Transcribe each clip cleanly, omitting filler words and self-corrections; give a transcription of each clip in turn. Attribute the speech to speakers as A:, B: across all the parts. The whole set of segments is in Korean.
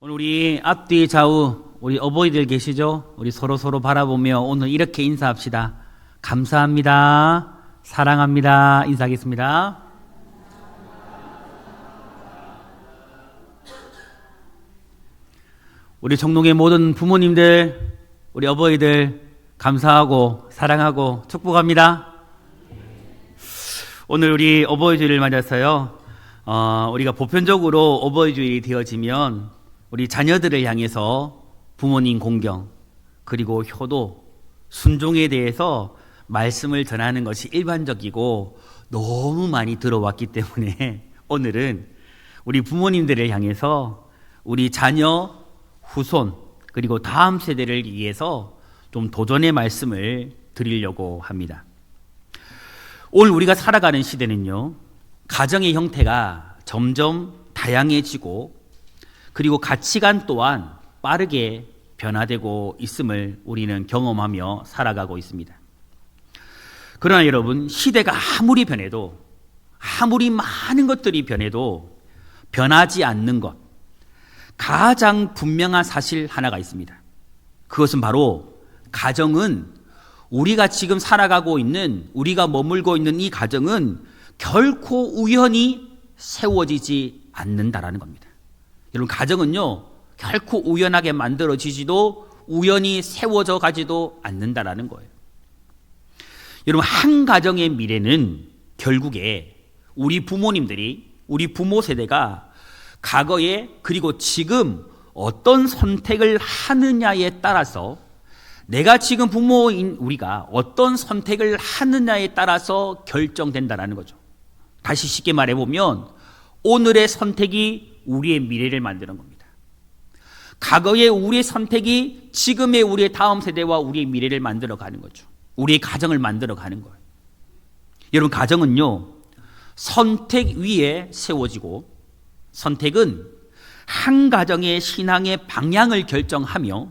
A: 오늘 우리 앞뒤 좌우 우리 어버이들 계시죠? 우리 서로 바라보며 오늘 이렇게 인사합시다. 감사합니다. 사랑합니다. 인사하겠습니다. 우리 청동의 모든 부모님들, 우리 어버이들 감사하고 사랑하고 축복합니다. 오늘 우리 어버이주일을 맞아서요. 우리가 보편적으로 어버이주일이 되어지면 우리 자녀들을 향해서 부모님 공경, 그리고 효도, 순종에 대해서 말씀을 전하는 것이 일반적이고 너무 많이 들어왔기 때문에 오늘은 우리 부모님들을 향해서 우리 자녀, 후손, 그리고 다음 세대를 위해서 좀 도전의 말씀을 드리려고 합니다. 오늘 우리가 살아가는 시대는요, 가정의 형태가 점점 다양해지고 그리고 가치관 또한 빠르게 변화되고 있음을 우리는 경험하며 살아가고 있습니다. 그러나 여러분, 시대가 아무리 변해도, 아무리 많은 것들이 변해도 변하지 않는 것, 가장 분명한 사실 하나가 있습니다. 그것은 바로 가정은, 우리가 지금 살아가고 있는, 우리가 머물고 있는 이 가정은 결코 우연히 세워지지 않는다라는 겁니다. 여러분, 가정은요, 결코 우연하게 만들어지지도 우연히 세워져 가지도 않는다라는 거예요. 여러분, 한 가정의 미래는 결국에 우리 부모님들이, 우리 부모 세대가 과거에 그리고 지금 어떤 선택을 하느냐에 따라서, 내가 지금 부모인 우리가 어떤 선택을 하느냐에 따라서 결정된다라는 거죠. 다시 쉽게 말해보면 오늘의 선택이 우리의 미래를 만드는 겁니다. 과거의 우리의 선택이 지금의 우리의 다음 세대와 우리의 미래를 만들어가는 거죠. 우리의 가정을 만들어가는 거예요. 여러분, 가정은요, 선택 위에 세워지고, 선택은 한 가정의 신앙의 방향을 결정하며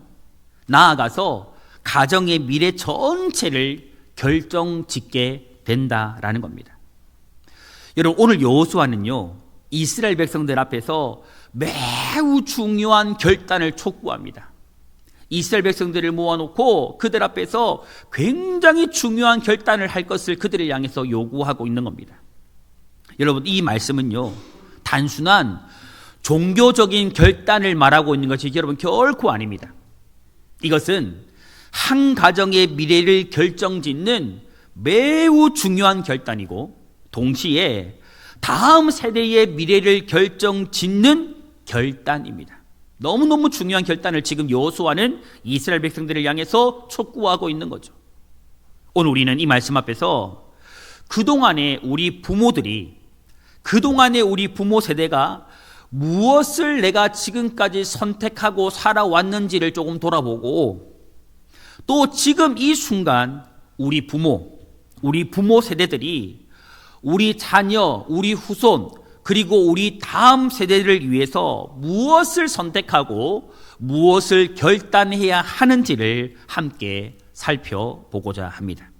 A: 나아가서 가정의 미래 전체를 결정짓게 된다라는 겁니다. 여러분, 오늘 여호수아는요, 이스라엘 백성들 앞에서 매우 중요한 결단을 촉구합니다. 이스라엘 백성들을 모아놓고 그들 앞에서 굉장히 중요한 결단을 할 것을 그들을 향해서 요구하고 있는 겁니다. 여러분, 이 말씀은요, 단순한 종교적인 결단을 말하고 있는 것이 여러분 결코 아닙니다. 이것은 한 가정의 미래를 결정짓는 매우 중요한 결단이고, 동시에 다음 세대의 미래를 결정짓는 결단입니다. 너무너무 중요한 결단을 지금 여호수아는 이스라엘 백성들을 향해서 촉구하고 있는 거죠. 오늘 우리는 이 말씀 앞에서 그동안의 우리 부모들이, 그동안의 우리 부모 세대가 무엇을 내가 지금까지 선택하고 살아왔는지를 조금 돌아보고, 또 지금 이 순간 우리 부모 세대들이 우리 자녀, 우리 후손, 그리고 우리 다음 세대를 위해서 무엇을 선택하고 무엇을 결단해야 하는지를 함께 살펴보고자 합니다.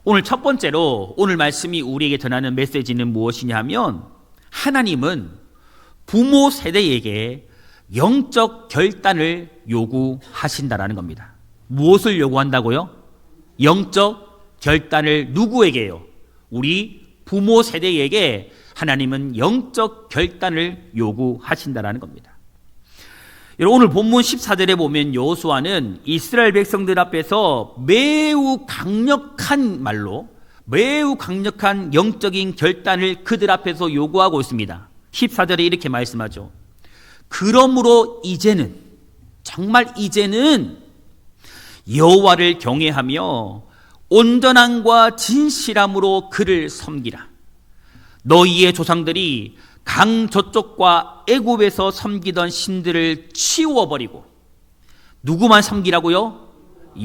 A: 오늘 첫 번째로 오늘 말씀이 우리에게 전하는 메시지는 무엇이냐 하면, 하나님은 부모 세대에게 영적 결단을 요구하신다라는 겁니다. 무엇을 요구한다고요? 영적 결단을 누구에게요? 우리 부모 세대에게 하나님은 영적 결단을 요구하신다라는 겁니다. 여러분, 오늘 본문 14절에 보면 여호수아는 이스라엘 백성들 앞에서 매우 강력한 말로, 매우 강력한 영적인 결단을 그들 앞에서 요구하고 있습니다. 14절에 이렇게 말씀하죠. 그러므로 이제는, 정말 이제는 여호와를 경외하며 온전함과 진실함으로 그를 섬기라. 너희의 조상들이 강 저쪽과 애굽에서 섬기던 신들을 치워버리고, 누구만 섬기라고요?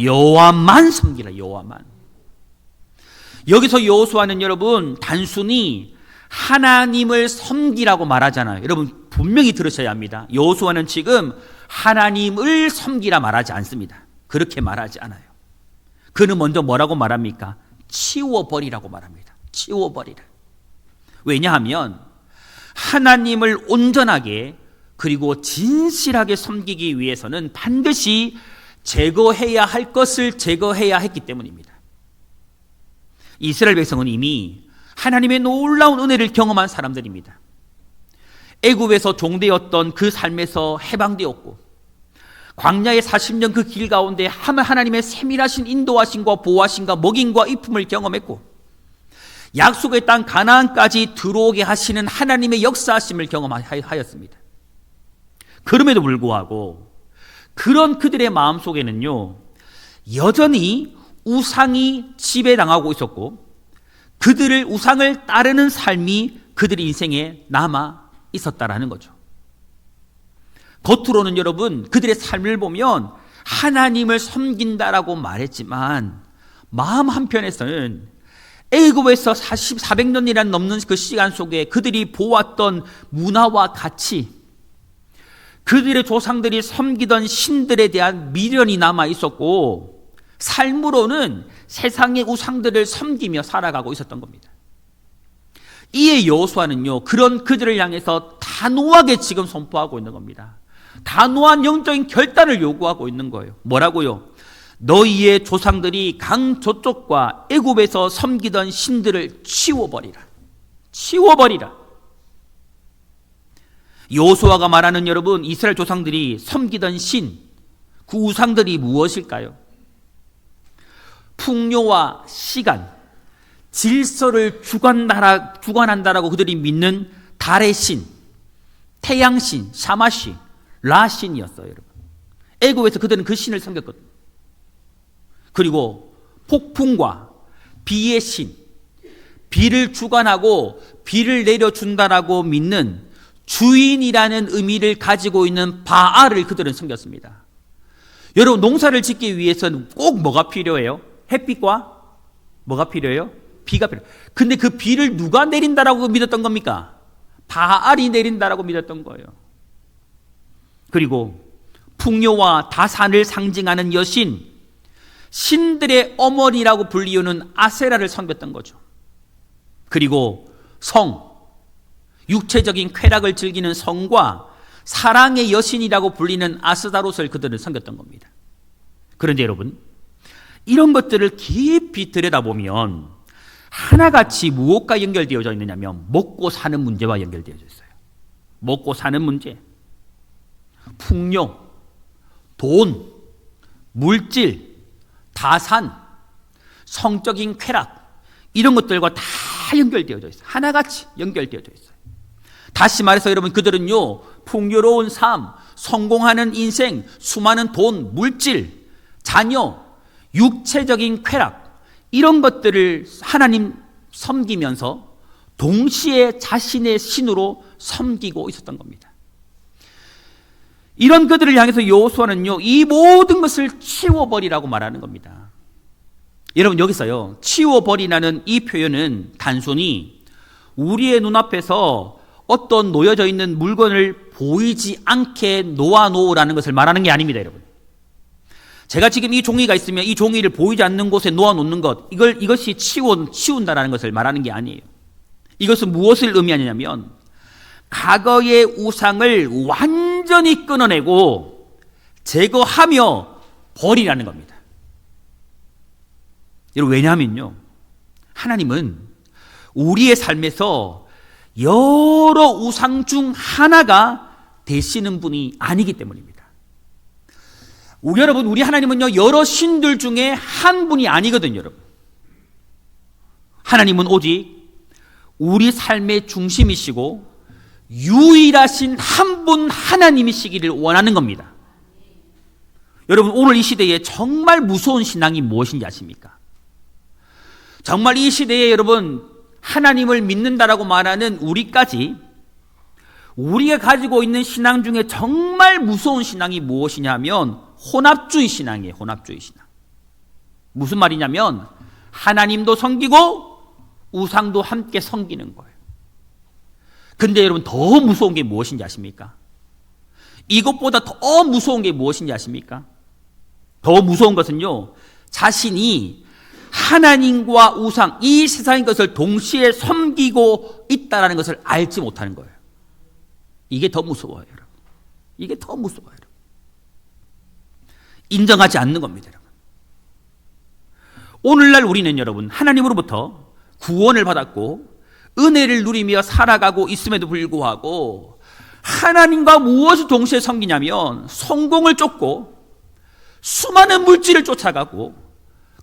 A: 여호와만 섬기라. 여호와만. 여기서 여호수아는 여러분 단순히 하나님을 섬기라고 말하잖아요. 여러분 분명히 들으셔야 합니다. 여호수아는 지금 하나님을 섬기라 말하지 않습니다. 그렇게 말하지 않아요. 그는 먼저 뭐라고 말합니까? 치워버리라고 말합니다. 치워버리라. 왜냐하면 하나님을 온전하게 그리고 진실하게 섬기기 위해서는 반드시 제거해야 할 것을 제거해야 했기 때문입니다. 이스라엘 백성은 이미 하나님의 놀라운 은혜를 경험한 사람들입니다. 애굽에서 종되었던 그 삶에서 해방되었고, 광야의 40년 그 길 가운데 하나님의 세밀하신 인도하심과 보호하심과 먹임과 입힘을 경험했고, 약속의 땅 가나안까지 들어오게 하시는 하나님의 역사하심을 경험하였습니다. 그럼에도 불구하고 그런 그들의 마음속에는요, 여전히 우상이 지배당하고 있었고, 그들을 우상을 따르는 삶이 그들의 인생에 남아 있었다라는 거죠. 겉으로는 여러분 그들의 삶을 보면 하나님을 섬긴다라고 말했지만, 마음 한편에서는 애굽에서 400년이란 넘는 그 시간 속에 그들이 보았던 문화와 가치, 그들의 조상들이 섬기던 신들에 대한 미련이 남아 있었고, 삶으로는 세상의 우상들을 섬기며 살아가고 있었던 겁니다. 이에 여호수아는요, 그런 그들을 향해서 단호하게 지금 선포하고 있는 겁니다. 단호한 영적인 결단을 요구하고 있는 거예요. 뭐라고요? 너희의 조상들이 강 저쪽과 애굽에서 섬기던 신들을 치워버리라. 치워버리라. 여호수아가 말하는 여러분, 이스라엘 조상들이 섬기던 신, 그 우상들이 무엇일까요? 풍요와 시간, 질서를 주관한다라고 그들이 믿는 달의 신, 태양신, 샤마신, 라신이었어요, 여러분. 애굽에서 그들은 그 신을 섬겼거든요. 그리고 폭풍과 비의 신, 비를 주관하고 비를 내려준다라고 믿는 주인이라는 의미를 가지고 있는 바알을 그들은 섬겼습니다. 여러분, 농사를 짓기 위해서는 꼭 뭐가 필요해요? 햇빛과 뭐가 필요해요? 비가 필요해요. 근데 그 비를 누가 내린다라고 믿었던 겁니까? 바알이 내린다라고 믿었던 거예요. 그리고 풍요와 다산을 상징하는 여신, 신들의 어머니라고 불리우는 아세라를 섬겼던 거죠. 그리고 성, 육체적인 쾌락을 즐기는 성과 사랑의 여신이라고 불리는 아스다롯을 그들은 섬겼던 겁니다. 그런데 여러분, 이런 것들을 깊이 들여다보면 하나같이 무엇과 연결되어져 있느냐면 먹고 사는 문제와 연결되어져 있어요. 먹고 사는 문제, 풍요, 돈, 물질, 다산, 성적인 쾌락, 이런 것들과 다 연결되어져 있어요. 하나같이 연결되어져 있어요. 다시 말해서 여러분, 그들은요, 풍요로운 삶, 성공하는 인생, 수많은 돈, 물질, 자녀, 육체적인 쾌락, 이런 것들을 하나님 섬기면서 동시에 자신의 신으로 섬기고 있었던 겁니다. 이런 그들을 향해서 여호수아는요, 이 모든 것을 치워버리라고 말하는 겁니다. 여러분, 여기서요, 치워버리라는 이 표현은 단순히 우리의 눈앞에서 어떤 놓여져 있는 물건을 보이지 않게 놓아놓으라는 것을 말하는 게 아닙니다, 여러분. 제가 지금 이 종이가 있으면 이 종이를 보이지 않는 곳에 놓아놓는 것, 이것이 치운다라는 것을 말하는 게 아니에요. 이것은 무엇을 의미하냐면, 과거의 우상을 완전히 끊어내고 제거하며 버리라는 겁니다. 여러분, 왜냐하면요, 하나님은 우리의 삶에서 여러 우상 중 하나가 되시는 분이 아니기 때문입니다. 여러분, 우리 하나님은요, 여러 신들 중에 한 분이 아니거든요, 여러분. 하나님은 오직 우리 삶의 중심이시고 유일하신 한 분 하나님이시기를 원하는 겁니다. 여러분, 오늘 이 시대에 정말 무서운 신앙이 무엇인지 아십니까? 정말 이 시대에 여러분, 하나님을 믿는다라고 말하는 우리까지 우리가 가지고 있는 신앙 중에 정말 무서운 신앙이 무엇이냐면 혼합주의 신앙이에요. 혼합주의 신앙. 무슨 말이냐면 하나님도 섬기고 우상도 함께 섬기는 거예요. 근데 여러분, 더 무서운 게 무엇인지 아십니까? 이것보다 더 무서운 게 무엇인지 아십니까? 더 무서운 것은요, 자신이 하나님과 우상, 이 세상의 것을 동시에 섬기고 있다는 것을 알지 못하는 거예요. 이게 더 무서워요, 여러분. 이게 더 무서워요. 인정하지 않는 겁니다. 여러분. 오늘날 우리는 여러분 하나님으로부터 구원을 받았고 은혜를 누리며 살아가고 있음에도 불구하고 하나님과 무엇을 동시에 섬기냐면 성공을 쫓고 수많은 물질을 쫓아가고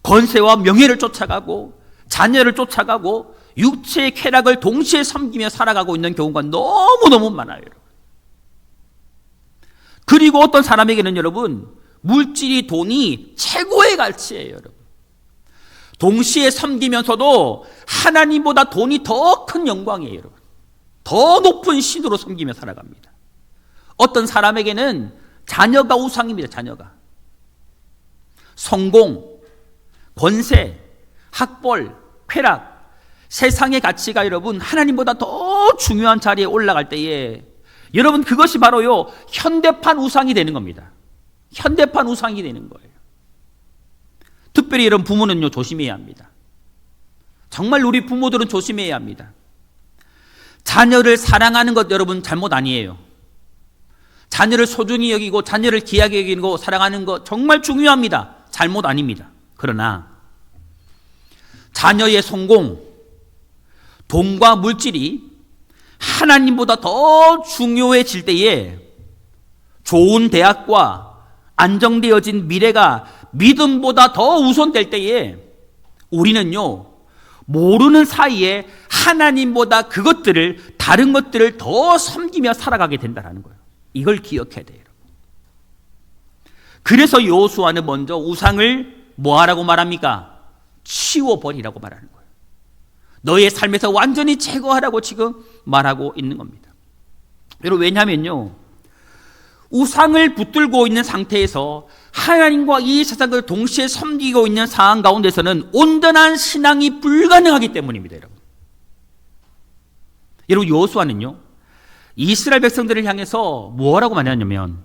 A: 권세와 명예를 쫓아가고 자녀를 쫓아가고 육체의 쾌락을 동시에 섬기며 살아가고 있는 경우가 너무너무 많아요. 여러분. 그리고 어떤 사람에게는 여러분 물질이 돈이 최고의 가치예요. 여러분. 동시에 섬기면서도 하나님보다 돈이 더 큰 영광이에요. 여러분. 더 높은 신으로 섬기며 살아갑니다. 어떤 사람에게는 자녀가 우상입니다. 자녀가. 성공, 권세, 학벌, 쾌락, 세상의 가치가 여러분 하나님보다 더 중요한 자리에 올라갈 때에 여러분 그것이 바로요 현대판 우상이 되는 겁니다. 현대판 우상이 되는 거예요. 특별히 여러분 부모는요 조심해야 합니다. 정말 우리 부모들은 조심해야 합니다. 자녀를 사랑하는 것 여러분 잘못 아니에요. 자녀를 소중히 여기고 자녀를 귀하게 여기고 사랑하는 것 정말 중요합니다. 잘못 아닙니다. 그러나 자녀의 성공, 돈과 물질이 하나님보다 더 중요해질 때에 좋은 대학과 안정되어진 미래가 믿음보다 더 우선될 때에 우리는요 모르는 사이에 하나님보다 그것들을 다른 것들을 더 섬기며 살아가게 된다는 거예요. 이걸 기억해야 돼요. 그래서 여호수아는 먼저 우상을 뭐하라고 말합니까? 치워버리라고 말하는 거예요. 너의 삶에서 완전히 제거하라고 지금 말하고 있는 겁니다. 여러분 왜냐하면요 우상을 붙들고 있는 상태에서 하나님과 이 세상을 동시에 섬기고 있는 상황 가운데서는 온전한 신앙이 불가능하기 때문입니다. 여러분 여호수아는요 이스라엘 백성들을 향해서 뭐라고 말하냐면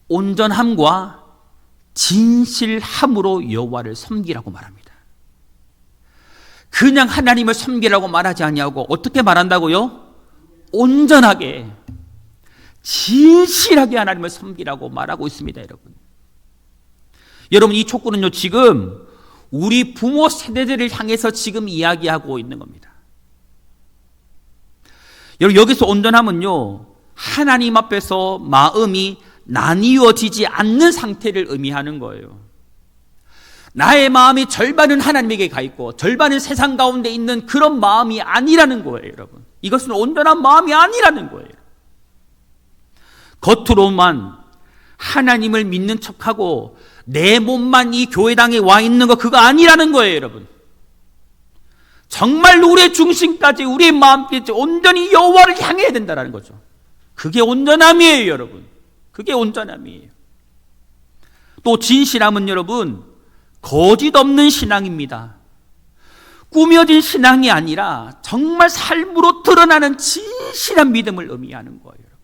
A: 온전함과 진실함으로 여호와를 섬기라고 말합니다. 그냥 하나님을 섬기라고 말하지 아니하고 어떻게 말한다고요? 온전하게 진실하게 하나님을 섬기라고 말하고 있습니다. 여러분 이 촉구는요 지금 우리 부모 세대들을 향해서 지금 이야기하고 있는 겁니다. 여러분 여기서 온전함은요 하나님 앞에서 마음이 나뉘어지지 않는 상태를 의미하는 거예요. 나의 마음이 절반은 하나님에게 가 있고 절반은 세상 가운데 있는 그런 마음이 아니라는 거예요. 여러분 이것은 온전한 마음이 아니라는 거예요. 겉으로만 하나님을 믿는 척하고 내 몸만 이 교회당에 와 있는 거 그거 아니라는 거예요. 여러분 정말 우리의 중심까지 우리의 마음까지 온전히 여호와를 향해야 된다는 거죠. 그게 온전함이에요. 여러분 그게 온전함이에요. 또 진실함은 여러분 거짓 없는 신앙입니다. 꾸며진 신앙이 아니라 정말 삶으로 드러나는 진실한 믿음을 의미하는 거예요. 여러분.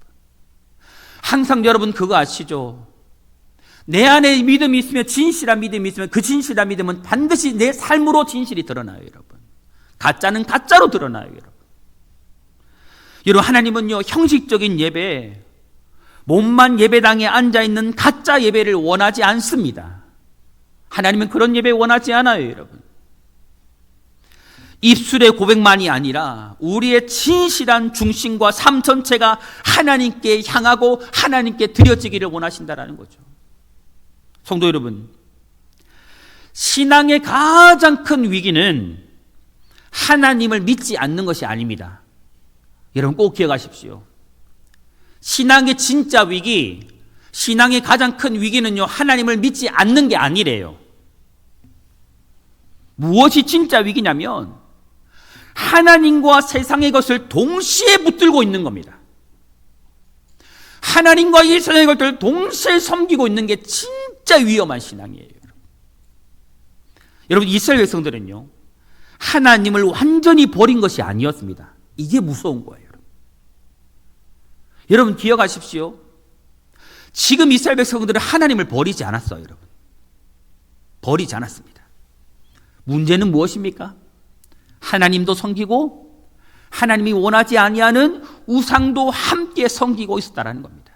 A: 항상 여러분 그거 아시죠? 내 안에 믿음이 있으면 진실한 믿음이 있으면 그 진실한 믿음은 반드시 내 삶으로 진실이 드러나요. 여러분. 가짜는 가짜로 드러나요. 여러분 하나님은요 형식적인 예배 몸만 예배당에 앉아있는 가짜 예배를 원하지 않습니다. 하나님은 그런 예배 원하지 않아요. 여러분 입술의 고백만이 아니라 우리의 진실한 중심과 삶 전체가 하나님께 향하고 하나님께 드려지기를 원하신다는 거죠. 성도 여러분 신앙의 가장 큰 위기는 하나님을 믿지 않는 것이 아닙니다. 여러분 꼭 기억하십시오. 신앙의 진짜 위기, 신앙의 가장 큰 위기는요 하나님을 믿지 않는 게 아니래요. 무엇이 진짜 위기냐면 하나님과 세상의 것을 동시에 붙들고 있는 겁니다. 하나님과 이 세상의 것들을 동시에 섬기고 있는 게 진짜 위험한 신앙이에요. 여러분 이스라엘 백성들은요 하나님을 완전히 버린 것이 아니었습니다. 이게 무서운 거예요. 여러분 기억하십시오. 지금 이스라엘 백성들은 하나님을 버리지 않았어요. 여러분 버리지 않았습니다. 문제는 무엇입니까? 하나님도 섬기고 하나님이 원하지 아니하는 우상도 함께 섬기고 있었다는 겁니다.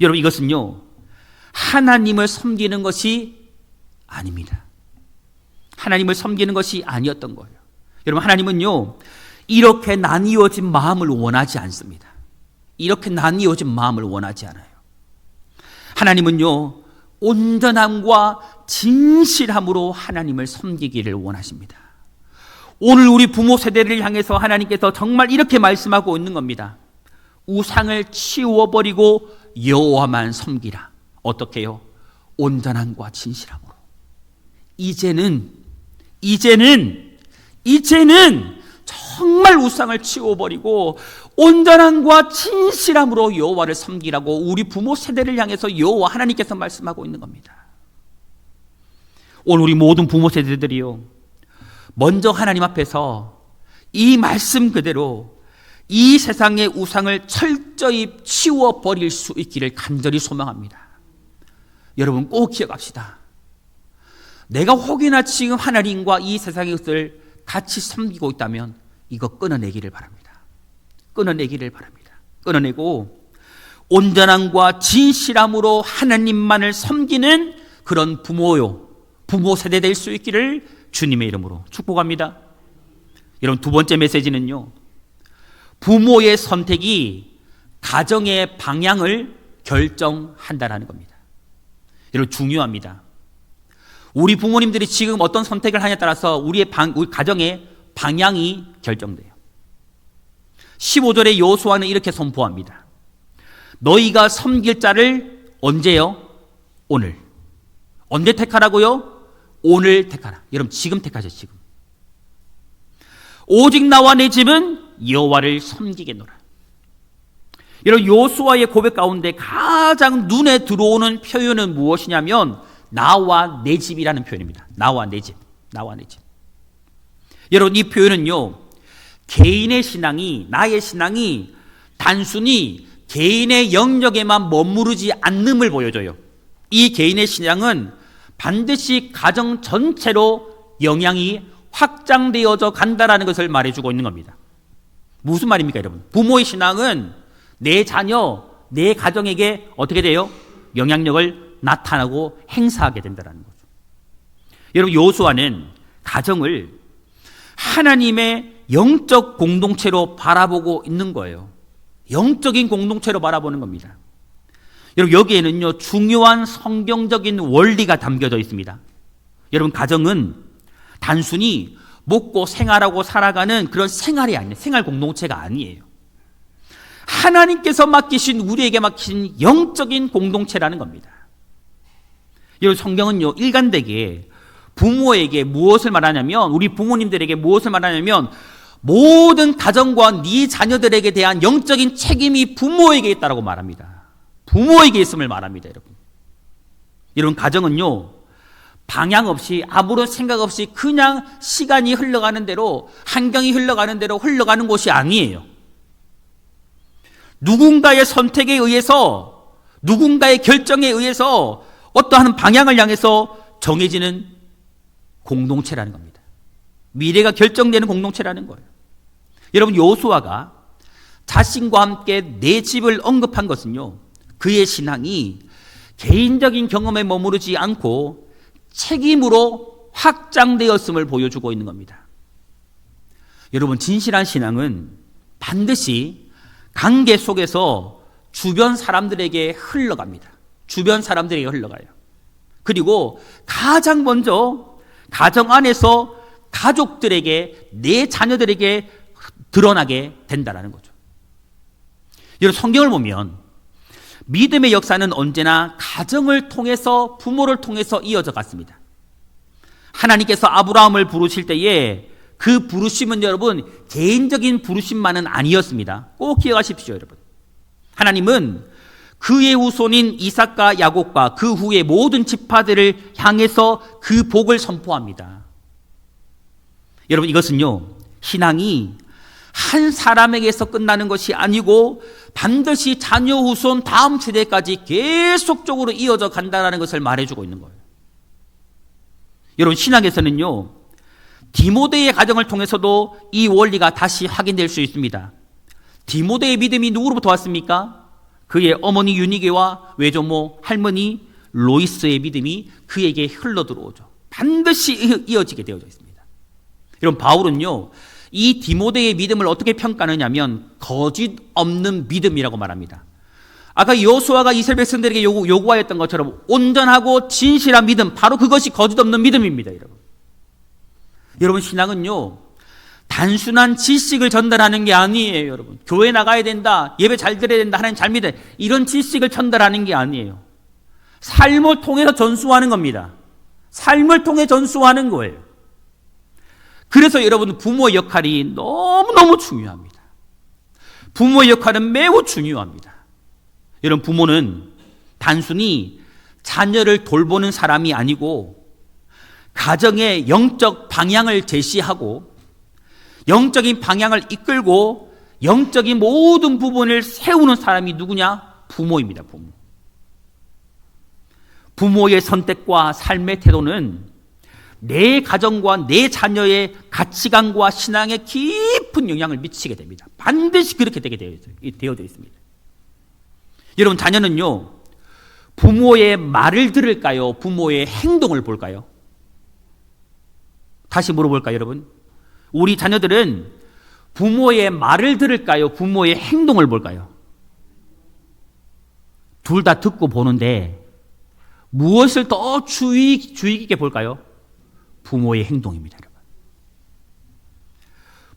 A: 여러분, 이것은요, 하나님을 섬기는 것이 아닙니다. 하나님을 섬기는 것이 아니었던 거예요. 여러분, 하나님은요, 이렇게 나뉘어진 마음을 원하지 않습니다. 이렇게 나뉘어진 마음을 원하지 않아요. 하나님은요, 온전함과 진실함으로 하나님을 섬기기를 원하십니다. 오늘 우리 부모 세대를 향해서 하나님께서 정말 이렇게 말씀하고 있는 겁니다. 우상을 치워버리고 여호와만 섬기라. 어떻게 요? 온전함과 진실함으로. 이제는 정말 우상을 치워버리고 온전함과 진실함으로 여호와를 섬기라고 우리 부모 세대를 향해서 여호와 하나님께서 말씀하고 있는 겁니다. 오늘 우리 모든 부모 세대들이요, 먼저 하나님 앞에서 이 말씀 그대로 이 세상의 우상을 철저히 치워버릴 수 있기를 간절히 소망합니다. 여러분, 꼭 기억합시다. 내가 혹여나 지금 하나님과 이 세상의 것을 같이 섬기고 있다면 이거 끊어내기를 바랍니다. 끊어내고 온전함과 진실함으로 하나님만을 섬기는 그런 부모 세대 될 수 있기를 주님의 이름으로 축복합니다. 여러분, 두 번째 메시지는요, 부모의 선택이 가정의 방향을 결정한다는 겁니다. 여러분, 중요합니다. 우리 부모님들이 지금 어떤 선택을 하냐에 따라서 우리 가정의 방향이 결정돼요. 15절에 여호수아는 이렇게 선포합니다. 너희가 섬길 자를 언제요? 오늘. 언제 택하라고요? 오늘 택하라. 여러분, 지금 택하죠. 지금. 오직 나와 내 집은 여호와를 섬기겠노라. 여러분, 여호수아의 고백 가운데 가장 눈에 들어오는 표현은 무엇이냐면 나와 내 집이라는 표현입니다. 나와 내 집. 여러분, 이 표현은요, 개인의 신앙이, 나의 신앙이 단순히 개인의 영역에만 머무르지 않음을 보여줘요. 이 개인의 신앙은 반드시 가정 전체로 영향이 확장되어져 간다라는 것을 말해주고 있는 겁니다. 무슨 말입니까, 여러분? 부모의 신앙은 내 자녀, 내 가정에게 어떻게 돼요? 영향력을 나타나고 행사하게 된다는 거죠. 여러분, 여호수아는 가정을 하나님의 영적 공동체로 바라보고 있는 거예요. 영적인 공동체로 바라보는 겁니다. 여러분, 여기에는요, 중요한 성경적인 원리가 담겨져 있습니다. 여러분, 가정은 단순히 먹고 생활하고 살아가는 그런 생활이 아니에요. 생활 공동체가 아니에요. 하나님께서 우리에게 맡기신 영적인 공동체라는 겁니다. 여러분, 성경은요, 일관되게 부모에게 무엇을 말하냐면, 우리 부모님들에게 무엇을 말하냐면, 모든 가정과 네 자녀들에게 대한 영적인 책임이 부모에게 있다고 말합니다. 부모에게 있음을 말합니다, 여러분. 여러분, 가정은요, 방향 없이, 아무런 생각 없이 그냥 시간이 흘러가는 대로, 환경이 흘러가는 대로 흘러가는 곳이 아니에요. 누군가의 선택에 의해서, 누군가의 결정에 의해서 어떠한 방향을 향해서 정해지는 공동체라는 겁니다. 미래가 결정되는 공동체라는 거예요. 여러분, 여호수아가 자신과 함께 내 집을 언급한 것은요, 그의 신앙이 개인적인 경험에 머무르지 않고 책임으로 확장되었음을 보여주고 있는 겁니다. 여러분, 진실한 신앙은 반드시 관계 속에서 주변 사람들에게 흘러갑니다. 주변 사람들에게 흘러가요. 그리고 가장 먼저 가정 안에서 가족들에게, 내 자녀들에게 드러나게 된다는 거죠. 여러분, 성경을 보면 믿음의 역사는 언제나 가정을 통해서, 부모를 통해서 이어져 갔습니다. 하나님께서 아브라함을 부르실 때에 그 부르심은 여러분, 개인적인 부르심만은 아니었습니다. 꼭 기억하십시오, 여러분. 하나님은 그의 후손인 이삭과 야곱과 그 후의 모든 지파들을 향해서 그 복을 선포합니다. 여러분, 이것은요, 신앙이 한 사람에게서 끝나는 것이 아니고 반드시 자녀 후손 다음 세대까지 계속적으로 이어져 간다는 것을 말해주고 있는 거예요. 여러분, 신학에서는요, 디모데의 가정을 통해서도 이 원리가 다시 확인될 수 있습니다. 디모데의 믿음이 누구로부터 왔습니까? 그의 어머니 유니게와 외조모 할머니 로이스의 믿음이 그에게 흘러들어오죠. 반드시 이어지게 되어져 있습니다. 여러분, 바울은요, 이 디모데의 믿음을 어떻게 평가하느냐면 거짓 없는 믿음이라고 말합니다. 아까 여호수아가 이스라엘 백성들에게 요구하였던 것처럼 온전하고 진실한 믿음, 바로 그것이 거짓 없는 믿음입니다. 여러분, 신앙은요, 단순한 지식을 전달하는 게 아니에요. 여러분, 교회 나가야 된다, 예배 잘 드려야 된다, 하나님 잘 믿어야 된다, 이런 지식을 전달하는 게 아니에요. 삶을 통해서 전수하는 겁니다. 삶을 통해 전수하는 거예요. 그래서 여러분, 부모의 역할이 너무너무 중요합니다. 부모의 역할은 매우 중요합니다. 여러분, 부모는 단순히 자녀를 돌보는 사람이 아니고 가정의 영적 방향을 제시하고 영적인 방향을 이끌고 영적인 모든 부분을 세우는 사람이 누구냐? 부모입니다. 부모. 부모의 선택과 삶의 태도는 내 가정과 내 자녀의 가치관과 신앙에 깊은 영향을 미치게 됩니다. 반드시 그렇게 되게 되어져 있습니다. 여러분, 자녀는요, 부모의 말을 들을까요? 부모의 행동을 볼까요? 다시 물어볼까요, 여러분? 우리 자녀들은 부모의 말을 들을까요? 부모의 행동을 볼까요? 둘 다 듣고 보는데 무엇을 더 주의 깊게 볼까요? 부모의 행동입니다, 여러분.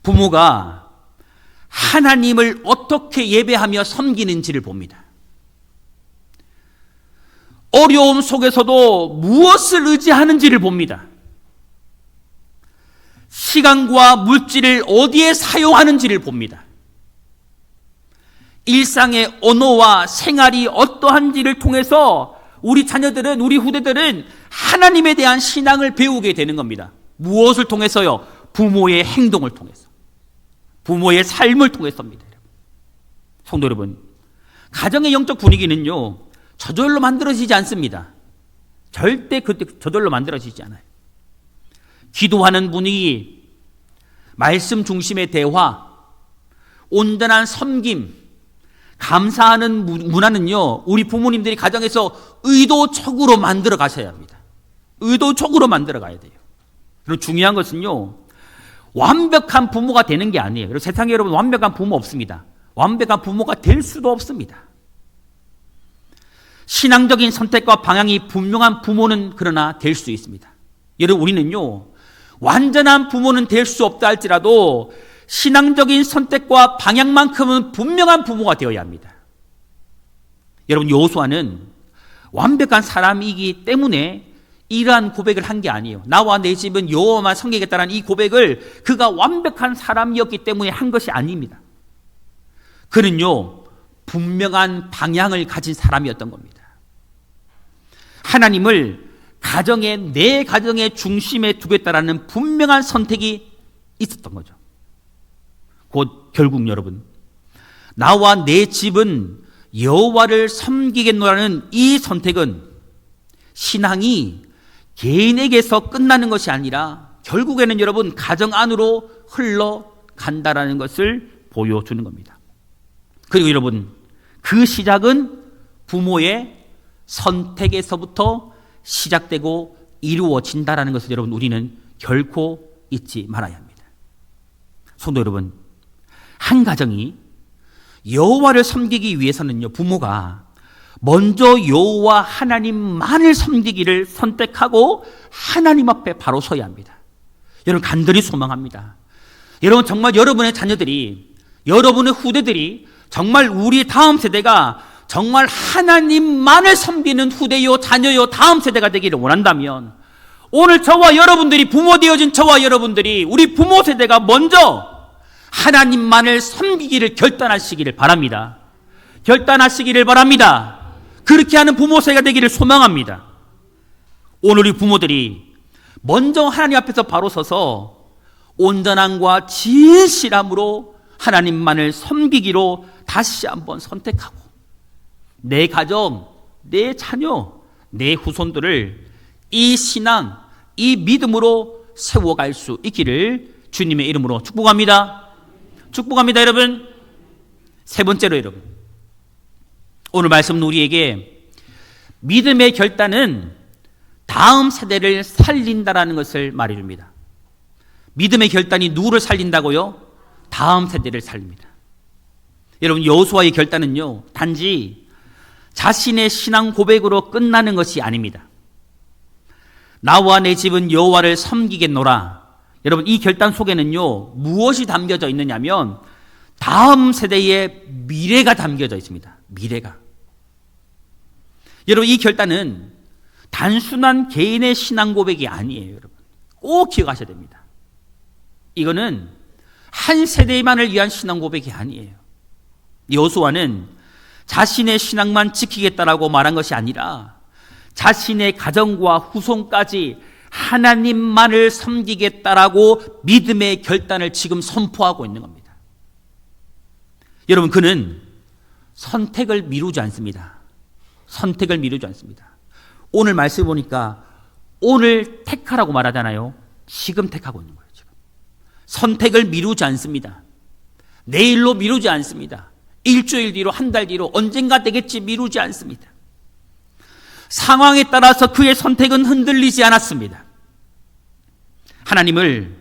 A: 부모가 하나님을 어떻게 예배하며 섬기는지를 봅니다. 어려움 속에서도 무엇을 의지하는지를 봅니다. 시간과 물질을 어디에 사용하는지를 봅니다. 일상의 언어와 생활이 어떠한지를 통해서 우리 자녀들은, 우리 후대들은 하나님에 대한 신앙을 배우게 되는 겁니다. 무엇을 통해서요? 부모의 행동을 통해서, 부모의 삶을 통해서입니다. 성도 여러분, 가정의 영적 분위기는요, 저절로 만들어지지 않습니다. 절대 그때 저절로 만들어지지 않아요. 기도하는 분위기, 말씀 중심의 대화, 온전한 섬김, 감사하는 문화는요, 우리 부모님들이 가정에서 의도적으로 만들어 가셔야 합니다. 의도적으로 만들어 가야 돼요. 그리고 중요한 것은요, 완벽한 부모가 되는 게 아니에요. 그리고 세상에 여러분, 완벽한 부모 없습니다. 완벽한 부모가 될 수도 없습니다. 신앙적인 선택과 방향이 분명한 부모는 그러나 될 수 있습니다. 여러분, 우리는요, 완전한 부모는 될 수 없다 할지라도 신앙적인 선택과 방향만큼은 분명한 부모가 되어야 합니다. 여러분, 여호수아는 완벽한 사람이기 때문에 이러한 고백을 한 게 아니에요. 나와 내 집은 여호와만 섬기겠다는 이 고백을 그가 완벽한 사람이었기 때문에 한 것이 아닙니다. 그는요, 분명한 방향을 가진 사람이었던 겁니다. 하나님을 내 가정의 중심에 두겠다라는 분명한 선택이 있었던 거죠. 곧 결국 여러분, 나와 내 집은 여호와를 섬기겠노라는 이 선택은 신앙이 개인에게서 끝나는 것이 아니라 결국에는 여러분, 가정 안으로 흘러간다라는 것을 보여주는 겁니다. 그리고 여러분, 그 시작은 부모의 선택에서부터 시작되고 이루어진다라는 것을 여러분, 우리는 결코 잊지 말아야 합니다. 성도 여러분, 한 가정이 여호와를 섬기기 위해서는요, 부모가 먼저 여호와 하나님만을 섬기기를 선택하고 하나님 앞에 바로 서야 합니다. 여러분, 간절히 소망합니다. 여러분, 정말 여러분의 자녀들이, 여러분의 후대들이, 정말 우리 다음 세대가 정말 하나님만을 섬기는 후대요, 자녀요, 다음 세대가 되기를 원한다면 오늘 저와 여러분들이, 부모 되어진 저와 여러분들이, 우리 부모 세대가 먼저 하나님만을 섬기기를 결단하시기를 바랍니다. 결단하시기를 바랍니다. 그렇게 하는 부모 세대가 되기를 소망합니다. 오늘 우리 부모들이 먼저 하나님 앞에서 바로 서서 온전함과 진실함으로 하나님만을 섬기기로 다시 한번 선택하고 내 가정, 내 자녀, 내 후손들을 이 신앙, 이 믿음으로 세워갈 수 있기를 주님의 이름으로 축복합니다. 축복합니다, 여러분. 세 번째로 여러분, 오늘 말씀은 우리에게 믿음의 결단은 다음 세대를 살린다라는 것을 말해줍니다. 믿음의 결단이 누구를 살린다고요? 다음 세대를 살립니다. 여러분, 여호수아의 결단은요, 단지 자신의 신앙 고백으로 끝나는 것이 아닙니다. 나와 내 집은 여호와를 섬기겠노라. 여러분, 이 결단 속에는요, 무엇이 담겨져 있느냐면 다음 세대의 미래가 담겨져 있습니다. 미래가. 여러분, 이 결단은 단순한 개인의 신앙 고백이 아니에요. 여러분, 꼭 기억하셔야 됩니다. 이거는 한 세대만을 위한 신앙 고백이 아니에요. 여호수아는 자신의 신앙만 지키겠다라고 말한 것이 아니라 자신의 가정과 후손까지 하나님만을 섬기겠다라고 믿음의 결단을 지금 선포하고 있는 겁니다. 여러분, 그는 선택을 미루지 않습니다. 선택을 미루지 않습니다. 오늘 말씀 보니까 오늘 택하라고 말하잖아요. 지금 택하고 있는 거예요. 지금. 선택을 미루지 않습니다. 내일로 미루지 않습니다. 일주일 뒤로, 한 달 뒤로, 언젠가 되겠지 미루지 않습니다. 상황에 따라서 그의 선택은 흔들리지 않았습니다. 하나님을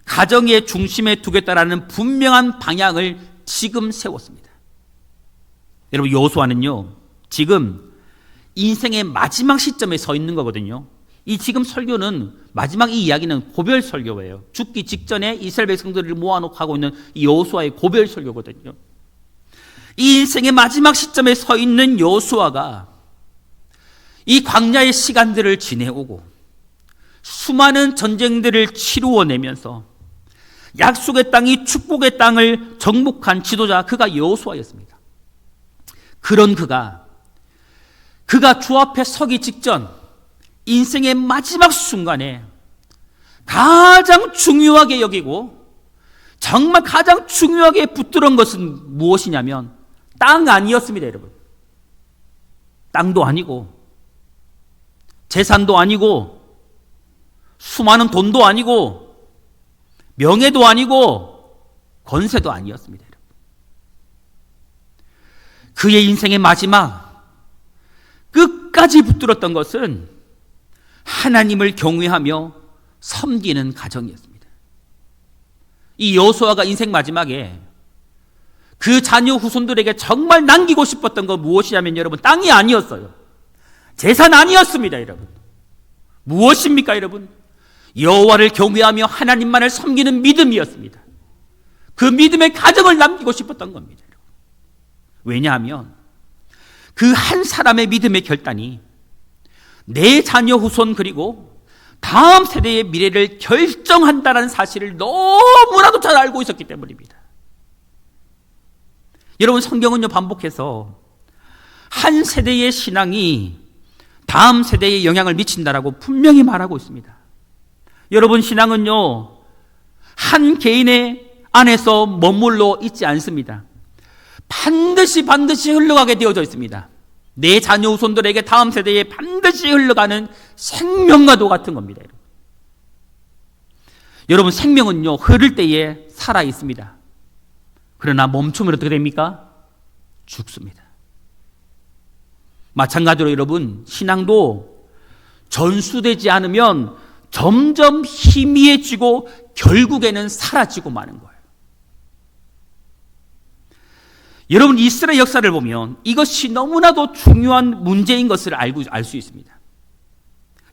A: 가정의 중심에 두겠다라는 분명한 방향을 지금 세웠습니다. 여러분, 여호수아는요, 지금 인생의 마지막 시점에 서 있는 거거든요. 이 지금 설교는, 마지막 이 이야기는 고별 설교예요. 죽기 직전에 이스라엘 백성들을 모아놓고 하고 있는 이 여호수아의 고별 설교거든요. 이 인생의 마지막 시점에 서 있는 여호수아가 이 광야의 시간들을 지내오고 수많은 전쟁들을 치루어내면서 약속의 땅이 축복의 땅을 정복한 지도자, 그가 여호수아였습니다. 그런 그가 주 앞에 서기 직전 인생의 마지막 순간에 가장 중요하게 여기고 정말 가장 중요하게 붙들은 것은 무엇이냐면 땅 아니었습니다. 여러분, 땅도 아니고 재산도 아니고 수많은 돈도 아니고 명예도 아니고 권세도 아니었습니다. 여러분. 그의 인생의 마지막 끝까지 붙들었던 것은 하나님을 경외하며 섬기는 가정이었습니다. 이 여호수아가 인생 마지막에 그 자녀 후손들에게 정말 남기고 싶었던 건 무엇이냐면 여러분, 땅이 아니었어요. 재산 아니었습니다. 여러분, 무엇입니까? 여러분, 여호와를 경외하며 하나님만을 섬기는 믿음이었습니다. 그 믿음의 가정을 남기고 싶었던 겁니다. 여러분. 왜냐하면 그 한 사람의 믿음의 결단이 내 자녀 후손 그리고 다음 세대의 미래를 결정한다는 사실을 너무나도 잘 알고 있었기 때문입니다. 여러분, 성경은요, 반복해서 한 세대의 신앙이 다음 세대에 영향을 미친다라고 분명히 말하고 있습니다. 여러분, 신앙은요, 한 개인의 안에서 머물러 있지 않습니다. 반드시 흘러가게 되어져 있습니다. 내 자녀 후손들에게 다음 세대에 반드시 흘러가는 생명과도 같은 겁니다. 여러분, 생명은요, 흐를 때에 살아 있습니다. 그러나 멈추면 어떻게 됩니까? 죽습니다. 마찬가지로 여러분, 신앙도 전수되지 않으면 점점 희미해지고 결국에는 사라지고 마는 거예요. 여러분, 이스라엘 역사를 보면 이것이 너무나도 중요한 문제인 것을 알 수 있습니다.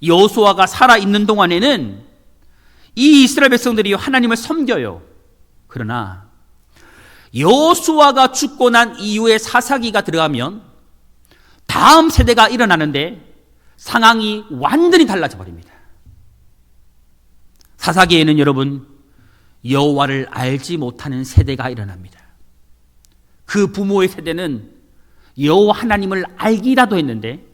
A: 여호수아가 살아있는 동안에는 이 이스라엘 백성들이 하나님을 섬겨요. 그러나 여호수아가 죽고 난 이후에 사사기가 들어가면 다음 세대가 일어나는데 상황이 완전히 달라져 버립니다. 사사기에는 여러분, 여호와를 알지 못하는 세대가 일어납니다. 그 부모의 세대는 여호와 하나님을 알기라도 했는데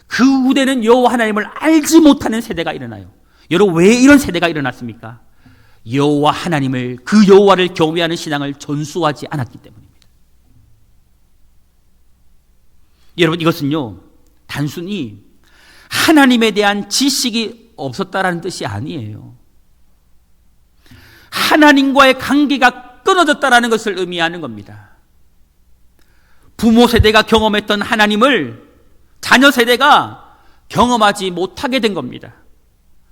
A: 그 후대는 여호와 하나님을 알지 못하는 세대가 일어나요. 여러분, 왜 이런 세대가 일어났습니까? 여호와 하나님을, 그 여호와를 경외하는 신앙을 전수하지 않았기 때문입니다. 여러분, 이것은요, 단순히 하나님에 대한 지식이 없었다라는 뜻이 아니에요. 하나님과의 관계가 끊어졌다라는 것을 의미하는 겁니다. 부모 세대가 경험했던 하나님을 자녀 세대가 경험하지 못하게 된 겁니다.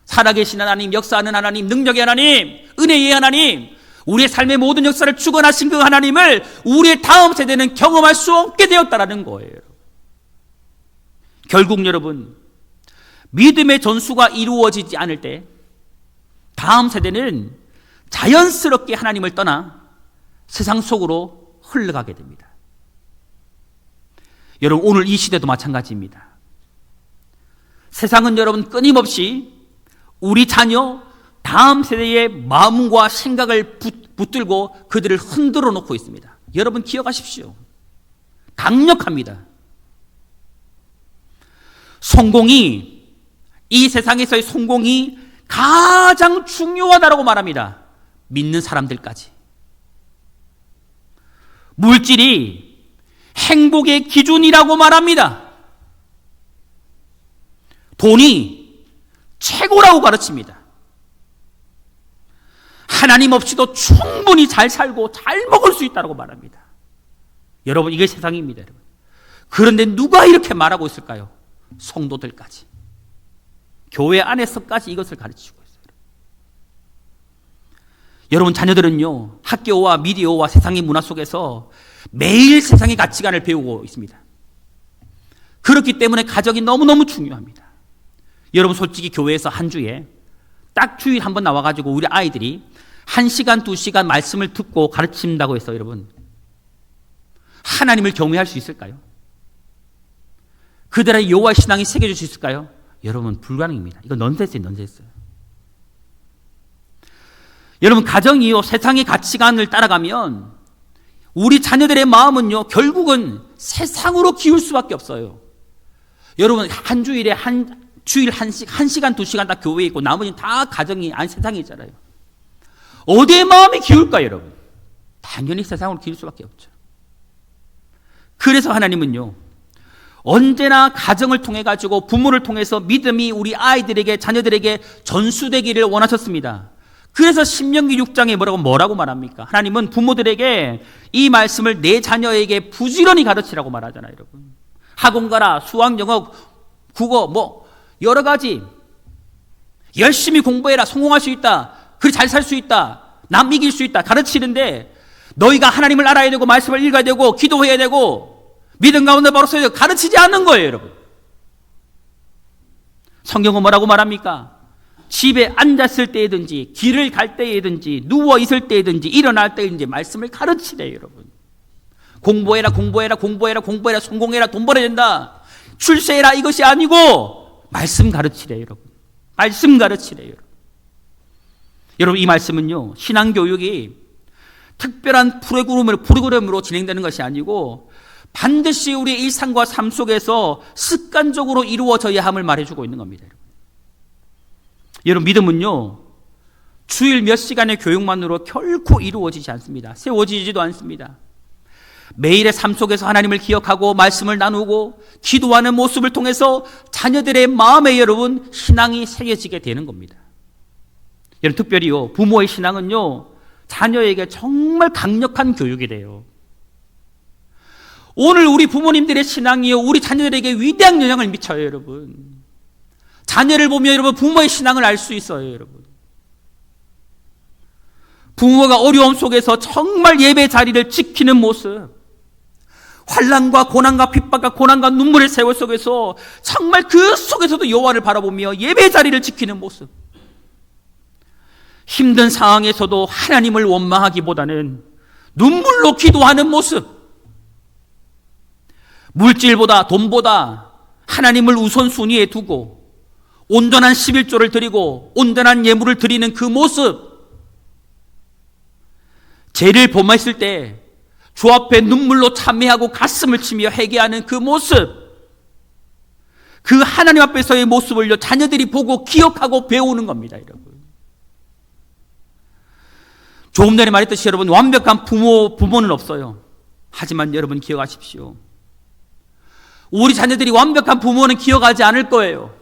A: 살아계신 하나님, 역사하는 하나님, 능력의 하나님, 은혜의 하나님, 우리의 삶의 모든 역사를 주관하신 그 하나님을 우리의 다음 세대는 경험할 수 없게 되었다라는 거예요. 결국 여러분, 믿음의 전수가 이루어지지 않을 때 다음 세대는 자연스럽게 하나님을 떠나 세상 속으로 흘러가게 됩니다. 여러분, 오늘 이 시대도 마찬가지입니다. 세상은 여러분 끊임없이 우리 자녀, 다음 세대의 마음과 생각을 붙들고 그들을 흔들어 놓고 있습니다. 여러분 기억하십시오. 강력합니다. 성공이, 이 세상에서의 성공이 가장 중요하다고 말합니다. 믿는 사람들까지. 물질이 행복의 기준이라고 말합니다. 돈이 최고라고 가르칩니다. 하나님 없이도 충분히 잘 살고 잘 먹을 수 있다고 말합니다. 여러분, 이게 세상입니다. 여러분. 그런데 누가 이렇게 말하고 있을까요? 성도들까지. 교회 안에서까지 이것을 가르치고 있어요. 여러분, 자녀들은요, 학교와 미디어와 세상의 문화 속에서 매일 세상의 가치관을 배우고 있습니다. 그렇기 때문에 가정이 너무너무 중요합니다. 여러분, 솔직히 교회에서 한 주에 딱 주일 한번 나와가지고 우리 아이들이 1시간, 2시간 말씀을 듣고 가르친다고 해서 여러분, 하나님을 경외할 수 있을까요? 그들의 여호와의 신앙이 새겨질 수 있을까요? 여러분, 불가능입니다. 이거 넌센스예요, 넌센스. 여러분, 가정이요, 세상의 가치관을 따라가면 우리 자녀들의 마음은요, 결국은 세상으로 기울 수밖에 없어요. 여러분, 한 주일에 주일 1시간, 2시간 다 교회에 있고 나머지는 다 가정이, 아니 세상에 있잖아요. 어디에 마음이 기울까요, 여러분? 당연히 세상으로 기울 수밖에 없죠. 그래서 하나님은요, 언제나 가정을 통해 가지고 부모를 통해서 믿음이 우리 아이들에게, 자녀들에게 전수되기를 원하셨습니다. 그래서 신명기 6장에 뭐라고 말합니까? 하나님은 부모들에게 이 말씀을 내 자녀에게 부지런히 가르치라고 말하잖아요, 여러분. 학원 가라, 수학, 영어, 국어, 여러 가지. 열심히 공부해라, 성공할 수 있다, 그리 잘 살 수 있다, 남 이길 수 있다 가르치는데, 너희가 하나님을 알아야 되고 말씀을 읽어야 되고 기도해야 되고 믿음 가운데 바로 서야 되고 가르치지 않는 거예요, 여러분. 성경은 뭐라고 말합니까? 집에 앉았을 때든지 길을 갈 때든지 누워 있을 때든지 일어날 때든지 말씀을 가르치래요, 여러분. 공부해라, 공부해라, 공부해라, 공부해라, 성공해라, 돈 벌어야 된다, 출세해라, 이것이 아니고 말씀 가르치래요, 여러분. 말씀 가르치래요, 여러분. 여러분, 이 말씀은요, 신앙교육이 특별한 프로그램으로 진행되는 것이 아니고 반드시 우리의 일상과 삶 속에서 습관적으로 이루어져야 함을 말해주고 있는 겁니다. 여러분, 믿음은요, 주일 몇 시간의 교육만으로 결코 이루어지지 않습니다. 세워지지도 않습니다. 매일의 삶 속에서 하나님을 기억하고 말씀을 나누고 기도하는 모습을 통해서 자녀들의 마음에 여러분 신앙이 새겨지게 되는 겁니다. 여러분, 특별히요, 부모의 신앙은요, 자녀에게 정말 강력한 교육이 돼요. 오늘 우리 부모님들의 신앙이요, 우리 자녀들에게 위대한 영향을 미쳐요, 여러분. 자녀를 보면 여러분 부모의 신앙을 알 수 있어요, 여러분. 부모가 어려움 속에서 정말 예배 자리를 지키는 모습, 환난과 고난과 핍박과 고난과 눈물의 세월 속에서 정말 그 속에서도 여호와를 바라보며 예배 자리를 지키는 모습, 힘든 상황에서도 하나님을 원망하기보다는 눈물로 기도하는 모습, 물질보다 돈보다 하나님을 우선순위에 두고 온전한 11조를 드리고 온전한 예물을 드리는 그 모습, 죄를 범했을 때 주 앞에 눈물로 참회하고 가슴을 치며 회개하는 그 모습, 그 하나님 앞에서의 모습을요, 자녀들이 보고 기억하고 배우는 겁니다, 여러분. 조금 전에 말했듯이 여러분, 완벽한 부모는 없어요. 하지만 여러분 기억하십시오. 우리 자녀들이 완벽한 부모는 기억하지 않을 거예요.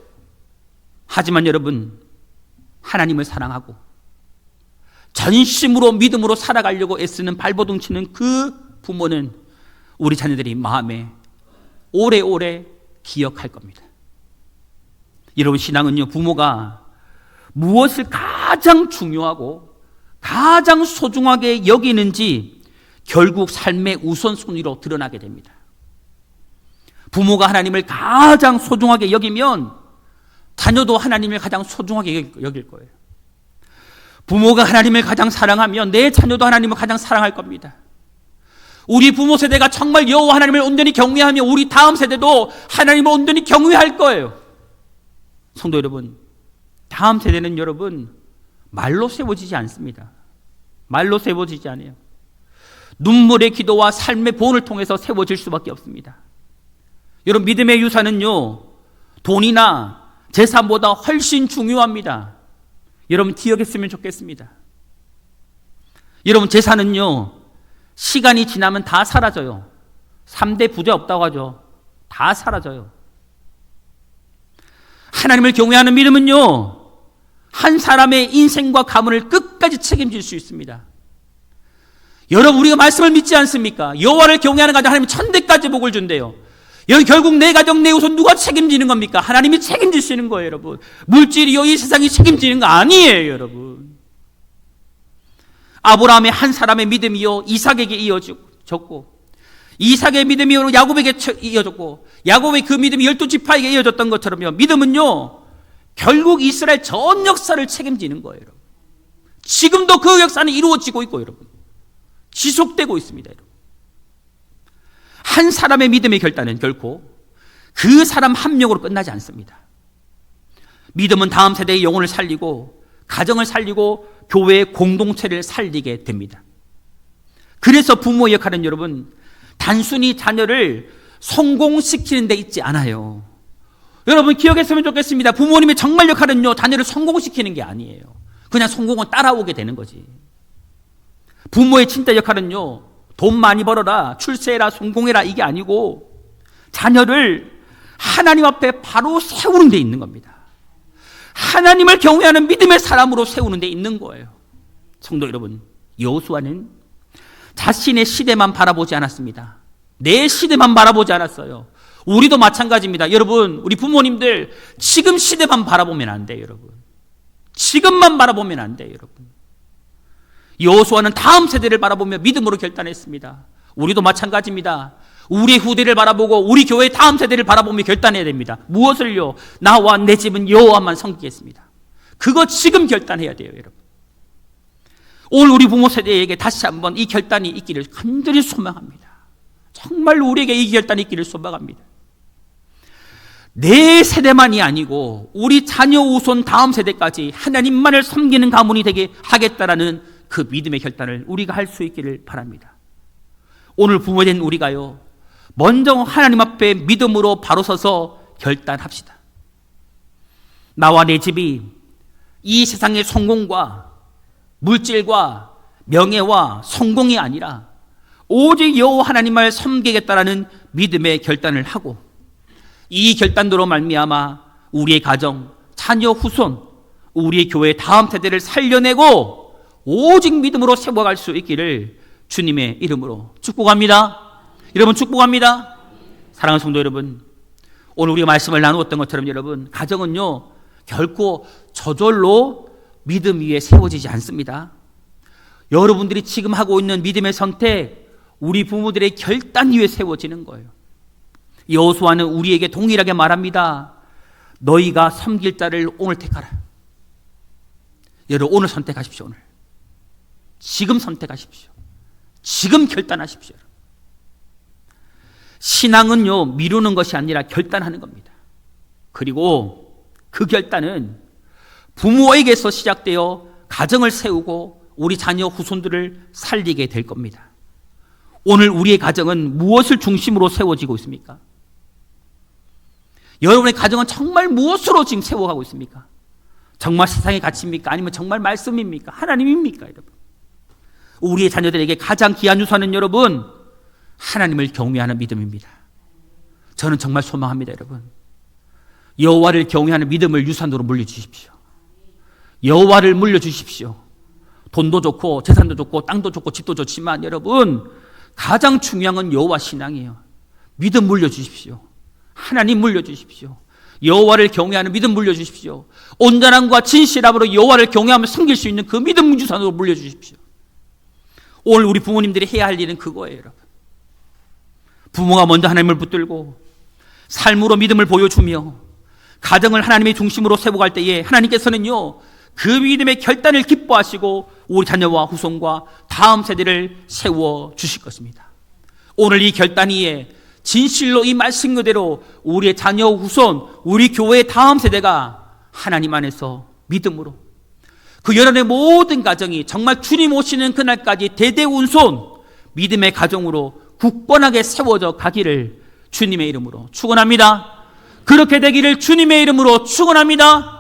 A: 하지만 여러분, 하나님을 사랑하고 전심으로 믿음으로 살아가려고 애쓰는 발버둥 치는 그 부모는 우리 자녀들이 마음에 오래오래 기억할 겁니다. 여러분, 신앙은요, 부모가 무엇을 가장 중요하고 가장 소중하게 여기는지 결국 삶의 우선순위로 드러나게 됩니다. 부모가 하나님을 가장 소중하게 여기면 자녀도 하나님을 가장 소중하게 여길 거예요. 부모가 하나님을 가장 사랑하면 내 자녀도 하나님을 가장 사랑할 겁니다. 우리 부모 세대가 정말 여호와 하나님을 온전히 경외하며 우리 다음 세대도 하나님을 온전히 경외할 거예요. 성도 여러분, 다음 세대는 여러분 말로 세워지지 않습니다. 말로 세워지지 않아요. 눈물의 기도와 삶의 보온을 통해서 세워질 수밖에 없습니다. 여러분, 믿음의 유산은요, 돈이나 재산보다 훨씬 중요합니다. 여러분, 기억했으면 좋겠습니다. 여러분, 재산은요, 시간이 지나면 다 사라져요. 3대 부자 없다고 하죠. 다 사라져요. 하나님을 경외하는 믿음은요, 한 사람의 인생과 가문을 끝까지 책임질 수 있습니다. 여러분, 우리가 말씀을 믿지 않습니까? 여호와를 경외하는 가정 하나님은 천대까지 복을 준대요. 여기 결국 내 가정, 내 후손 누가 책임지는 겁니까? 하나님이 책임지시는 거예요, 여러분. 물질이요, 이 세상이 책임지는 거 아니에요, 여러분. 아브라함의 한 사람의 믿음이요, 이삭에게 이어졌고, 이삭의 믿음이 야곱에게 이어졌고, 야곱의 그 믿음이 12지파에게 이어졌던 것처럼요, 믿음은요, 결국 이스라엘 전 역사를 책임지는 거예요, 여러분. 지금도 그 역사는 이루어지고 있고, 여러분. 지속되고 있습니다, 여러분. 한 사람의 믿음의 결단은 결코 그 사람 한 명으로 끝나지 않습니다. 믿음은 다음 세대의 영혼을 살리고 가정을 살리고 교회의 공동체를 살리게 됩니다. 그래서 부모의 역할은 여러분 단순히 자녀를 성공시키는 데 있지 않아요. 여러분, 기억했으면 좋겠습니다. 부모님의 정말 역할은요, 자녀를 성공시키는 게 아니에요. 그냥 성공은 따라오게 되는 거지. 부모의 진짜 역할은요, 돈 많이 벌어라, 출세해라, 성공해라, 이게 아니고 자녀를 하나님 앞에 바로 세우는 데 있는 겁니다. 하나님을 경외하는 믿음의 사람으로 세우는 데 있는 거예요. 성도 여러분, 여호수아는 자신의 시대만 바라보지 않았습니다. 내 시대만 바라보지 않았어요. 우리도 마찬가지입니다. 여러분, 우리 부모님들 지금 시대만 바라보면 안 돼요, 여러분. 지금만 바라보면 안 돼요, 여러분. 여호수아는 다음 세대를 바라보며 믿음으로 결단했습니다. 우리도 마찬가지입니다. 우리 후대를 바라보고 우리 교회의 다음 세대를 바라보며 결단해야 됩니다. 무엇을요? 나와 내 집은 여호와만 섬기겠습니다. 그거 지금 결단해야 돼요, 여러분. 오늘 우리 부모 세대에게 다시 한번 이 결단이 있기를 간절히 소망합니다. 정말 우리에게 이 결단이 있기를 소망합니다. 내 세대만이 아니고 우리 자녀 후손 다음 세대까지 하나님만을 섬기는 가문이 되게 하겠다라는 그 믿음의 결단을 우리가 할 수 있기를 바랍니다. 오늘 부모된 우리가요, 먼저 하나님 앞에 믿음으로 바로 서서 결단합시다. 나와 내 집이 이 세상의 성공과 물질과 명예와 성공이 아니라 오직 여호와 하나님을 섬기겠다라는 믿음의 결단을 하고, 이 결단으로 말미암아 우리의 가정, 자녀, 후손, 우리의 교회 다음 세대를 살려내고 오직 믿음으로 세워갈 수 있기를 주님의 이름으로 축복합니다. 여러분, 축복합니다. 사랑하는 성도 여러분, 오늘 우리가 말씀을 나누었던 것처럼 여러분, 가정은요 결코 저절로 믿음 위에 세워지지 않습니다. 여러분들이 지금 하고 있는 믿음의 선택, 우리 부모들의 결단 위에 세워지는 거예요. 여호수아는 우리에게 동일하게 말합니다. 너희가 섬길 자를 오늘 택하라. 여러분, 오늘 선택하십시오. 오늘 지금 선택하십시오. 지금 결단하십시오. 신앙은요, 미루는 것이 아니라 결단하는 겁니다. 그리고 그 결단은 부모에게서 시작되어 가정을 세우고 우리 자녀 후손들을 살리게 될 겁니다. 오늘 우리의 가정은 무엇을 중심으로 세워지고 있습니까? 여러분의 가정은 정말 무엇으로 지금 세워가고 있습니까? 정말 세상의 가치입니까? 아니면 정말 말씀입니까? 하나님입니까, 여러분? 우리의 자녀들에게 가장 귀한 유산은 여러분, 하나님을 경외하는 믿음입니다. 저는 정말 소망합니다, 여러분. 여호와를 경외하는 믿음을 유산으로 물려주십시오. 여호와를 물려주십시오. 돈도 좋고 재산도 좋고 땅도 좋고 집도 좋지만 여러분, 가장 중요한 건 여호와 신앙이에요. 믿음 물려주십시오. 하나님 물려주십시오. 여호와를 경외하는 믿음 물려주십시오. 온전함과 진실함으로 여호와를 경외하며 섬길 수 있는 그 믿음 유산으로 물려주십시오. 오늘 우리 부모님들이 해야 할 일은 그거예요, 여러분. 부모가 먼저 하나님을 붙들고 삶으로 믿음을 보여주며 가정을 하나님의 중심으로 세워갈 때에 하나님께서는요, 그 믿음의 결단을 기뻐하시고 우리 자녀와 후손과 다음 세대를 세워 주실 것입니다. 오늘 이 결단 위에 진실로 이 말씀 그대로 우리의 자녀 후손, 우리 교회의 다음 세대가 하나님 안에서 믿음으로 그 여러분의 모든 가정이 정말 주님 오시는 그날까지 대대운손 믿음의 가정으로 굳건하게 세워져 가기를 주님의 이름으로 축원합니다. 그렇게 되기를 주님의 이름으로 축원합니다.